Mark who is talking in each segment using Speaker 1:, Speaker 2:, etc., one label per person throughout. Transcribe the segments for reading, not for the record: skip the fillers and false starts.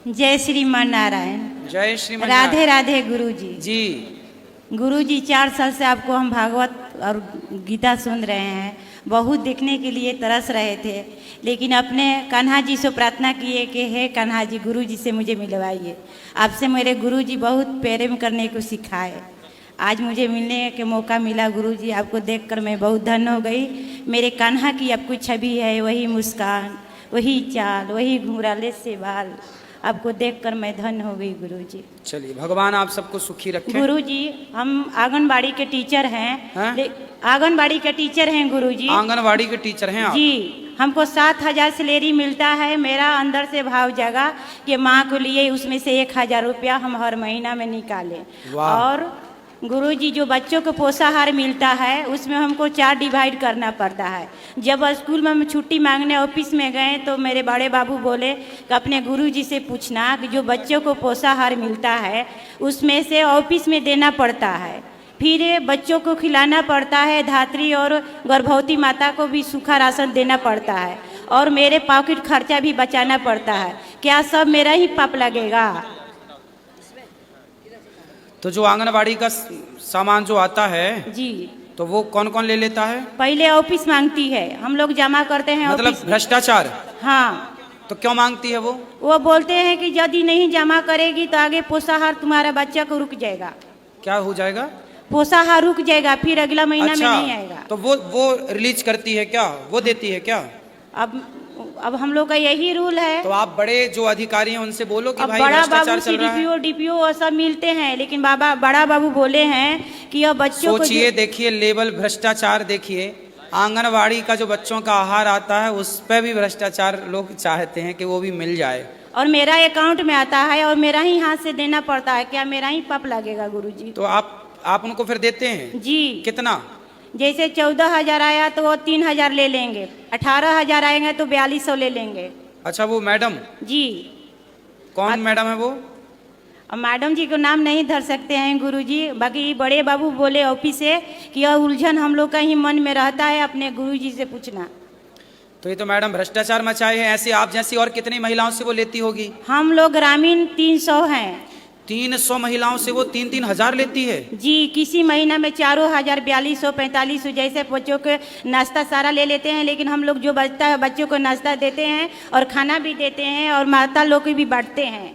Speaker 1: जय श्रीमान नारायण।
Speaker 2: जय श्रीमान
Speaker 1: राधे राधे गुरुजी।
Speaker 2: जी
Speaker 1: गुरुजी 4 साल से आपको हम भागवत और गीता सुन रहे हैं, बहुत देखने के लिए तरस रहे थे, लेकिन अपने कान्हा जी से प्रार्थना किए कि हे कान्हा जी गुरुजी से मुझे मिलवाइए। आपसे मेरे गुरुजी बहुत प्रेम करने को सिखाए। आज मुझे मिलने के मौका मिला गुरुजी, आपको देखकर मैं बहुत धन्य हो गई। मेरे कान्हा की आपको छवि है, वही मुस्कान, वही चाल, वही घुंघराले से बाल, आपको देखकर मैं धन्य हो गई गुरुजी।
Speaker 2: चलिए, भगवान आप सबको सुखी रखें।
Speaker 1: गुरुजी हम आंगनबाड़ी के टीचर हैं। आंगनबाड़ी के टीचर हैं गुरुजी।
Speaker 2: आंगनबाड़ी के टीचर हैं आप? जी।
Speaker 1: हमको 7,000 सैलरी मिलता है। मेरा अंदर से भाव जगा कि माँ को लिए उसमें से 1,000 रुपया हम हर महीना में निकालें। और गुरुजी जो बच्चों को पोषाहार मिलता है उसमें हमको 4 डिवाइड करना पड़ता है। जब स्कूल में हम छुट्टी मांगने ऑफिस में गए तो मेरे बड़े बाबू बोले कि अपने गुरुजी से पूछना कि जो बच्चों को पोषाहार मिलता है उसमें से ऑफिस में देना पड़ता है, फिर बच्चों को खिलाना पड़ता है, धात्री और गर्भवती माता को भी सूखा राशन देना पड़ता है, और मेरे पॉकेट खर्चा भी बचाना पड़ता है। क्या सब मेरा ही पाप लगेगा?
Speaker 2: तो जो आंगनबाड़ी का सामान जो आता है जी, तो वो कौन कौन ले लेता है? पहले
Speaker 1: ऑफिस मांगती है, हम लोग जमा करते हैं।
Speaker 2: मतलब भ्रष्टाचार?
Speaker 1: हाँ।
Speaker 2: तो क्यों मांगती है वो
Speaker 1: बोलते हैं कि यदि नहीं जमा करेगी तो आगे पोषाहार तुम्हारा बच्चा को रुक जाएगा।
Speaker 2: क्या हो जाएगा?
Speaker 1: पोषाहार रुक जाएगा, फिर अगला महीना में नहीं आएगा।
Speaker 2: तो वो रिलीज करती है क्या? वो देती है क्या?
Speaker 1: अब हम लोग का यही रूल है।
Speaker 2: तो आप बड़े जो अधिकारी हैं उनसे बोलो कि भाई
Speaker 1: बड़ा
Speaker 2: भ्रष्टाचार
Speaker 1: बाबू CDPO DPO और सब मिलते हैं, लेकिन बड़ा बाबू बोले हैं कि अब बच्चों को
Speaker 2: सोचिए, देखिए लेवल भ्रष्टाचार देखिए। आंगनवाड़ी का जो बच्चों का आहार आता है उस पर भी भ्रष्टाचार लोग चाहते हैं कि वो भी मिल जाए,
Speaker 1: और मेरा अकाउंट में आता है और मेरा ही हाथ से देना पड़ता है। क्या मेरा ही पाप लगेगा गुरुजी?
Speaker 2: तो आप उनको फिर देते हैं
Speaker 1: जी।
Speaker 2: कितना?
Speaker 1: जैसे 14,000 आया तो वो 3,000 ले लेंगे, 18,000 आएंगे तो 4200 ले लेंगे।
Speaker 2: अच्छा, वो मैडम
Speaker 1: जी।
Speaker 2: कौन मैडम है वो?
Speaker 1: अब मैडम जी को नाम नहीं धर सकते हैं गुरुजी, बाकी बड़े बाबू बोले ऑफिस से कि यह उलझन हम लोग का ही मन में रहता है, अपने गुरुजी से पूछना।
Speaker 2: तो ये तो मैडम भ्रष्टाचार मचाए है। ऐसी आप जैसी और कितनी महिलाओं से वो लेती होगी?
Speaker 1: हम लोग ग्रामीण 300 हैं।
Speaker 2: 300 महिलाओं से वो 3-3 हजार लेती है?
Speaker 1: जी। किसी महीना में 4,000, 4200, 4500 जैसे बच्चों के नाश्ता सारा ले लेते हैं, लेकिन हम लोग जो बचता है बच्चों को नाश्ता देते हैं और खाना भी देते हैं और माता लोग को भी बांटते हैं।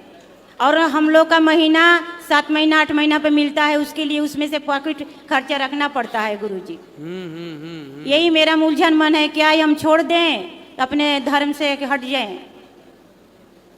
Speaker 1: और हम लोग का महीना 7 महीना 8 महीना पे मिलता है, उसके लिए उसमें से पॉकेट खर्चा रखना पड़ता है गुरुजी। यही मेरा उलझन मन है, क्या हम छोड़ दें अपने धर्म से हट जाएं?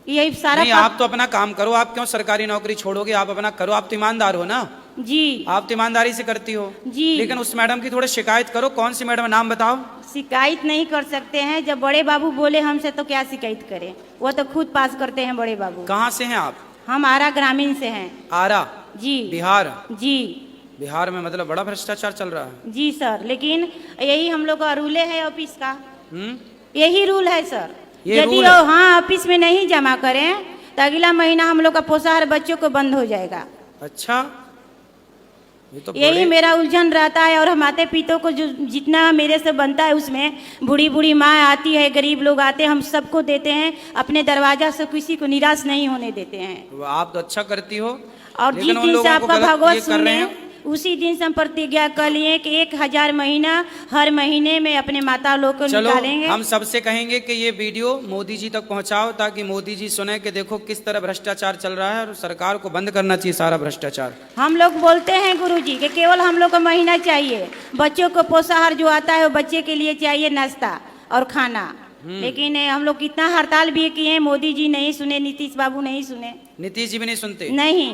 Speaker 1: यही सारा
Speaker 2: नहीं, आप तो अपना काम करो। आप क्यों सरकारी नौकरी छोड़ोगे? आप अपना करो, आप तो ईमानदार हो ना
Speaker 1: जी।
Speaker 2: आप तो ईमानदारी से करती हो
Speaker 1: जी।
Speaker 2: लेकिन उस मैडम की थोड़ी शिकायत करो। कौन सी मैडम, नाम बताओ।
Speaker 1: शिकायत नहीं कर सकते हैं, जब बड़े बाबू बोले हमसे तो क्या शिकायत करें? वो तो खुद पास करते हैं बड़े बाबू।
Speaker 2: कहाँ से हैं आप?
Speaker 1: हम आरा ग्रामीण से हैं।
Speaker 2: आरा?
Speaker 1: जी।
Speaker 2: बिहार?
Speaker 1: जी।
Speaker 2: बिहार में मतलब बड़ा भ्रष्टाचार चल रहा है?
Speaker 1: जी सर, लेकिन यही हम लोग का रूल है ऑफिस का। यही रूल है सर। यदि हाँ ऑफिस में नहीं जमा करें तो अगला महीना हम लोग का पोषाहार बच्चों को बंद हो जाएगा।
Speaker 2: अच्छा, तो
Speaker 1: यही मेरा उलझन रहता है। और हमारे पितों को जो जितना मेरे से बनता है उसमें बूढ़ी माँ आती है, गरीब लोग आते हैं, हम सबको देते हैं। अपने दरवाजा से किसी को निराश नहीं होने देते हैं।
Speaker 2: आप तो अच्छा करती हो।
Speaker 1: और जिस दिन से आपका भागवत सुने उसी दिन से हम प्रतिज्ञा कर लिए कि 1,000 महीना हर महीने में अपने माता लोग को निकालेंगे।
Speaker 2: हम सबसे कहेंगे कि ये वीडियो मोदी जी तक पहुंचाओ, ताकि मोदी जी सुने कि देखो किस तरह भ्रष्टाचार चल रहा है और सरकार को बंद करना चाहिए सारा भ्रष्टाचार।
Speaker 1: हम लोग बोलते हैं गुरुजी कि केवल हम लोग को महीना चाहिए, बच्चों को पोषाहार जो आता है वो बच्चे के लिए चाहिए नाश्ता और खाना। लेकिन हम लोग कितना हड़ताल भी किए, मोदी जी नहीं सुने, नीतीश बाबू नहीं सुने।
Speaker 2: नीतीश जी भी नहीं सुनते?
Speaker 1: नहीं,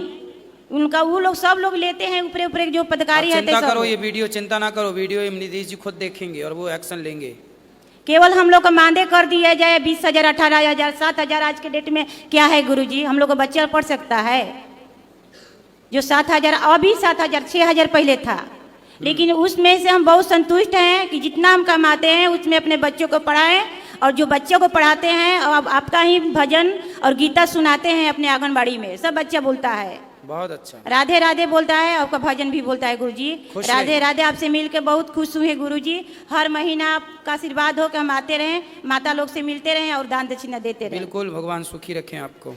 Speaker 1: उनका वो लोग सब लोग लेते हैं ऊपर ऊपर जो पदाधिकारी है।
Speaker 2: चिंता करो, ये वीडियो चिंता ना करो, वीडियो नीतीश जी खुद देखेंगे और वो एक्शन लेंगे।
Speaker 1: केवल हम लोग को मांदे कर दिया जाए 20,000, 18,000, 7,000। आज के डेट में क्या है गुरुजी? हम लोग को बच्चा पढ़ सकता है? जो 7,000 अभी 7,000, 6,000 पहले था, लेकिन उसमें से हम बहुत संतुष्ट हैं कि जितना हम कमाते हैं उसमें अपने बच्चों को पढ़ाएं, और जो बच्चों को पढ़ाते हैं और आपका ही भजन और गीता सुनाते हैं अपने आंगनबाड़ी में। सब बच्चा बोलता है
Speaker 2: बहुत अच्छा,
Speaker 1: राधे राधे बोलता है, आपका भजन भी बोलता है गुरुजी। राधे राधे। आपसे मिलकर बहुत खुश हुए गुरुजी। हर महीना आपका आशीर्वाद हो कि हम आते रहें, माता लोग से मिलते रहें और दान दक्षिणा देते रहें।
Speaker 2: बिल्कुल, भगवान सुखी रखें आपको।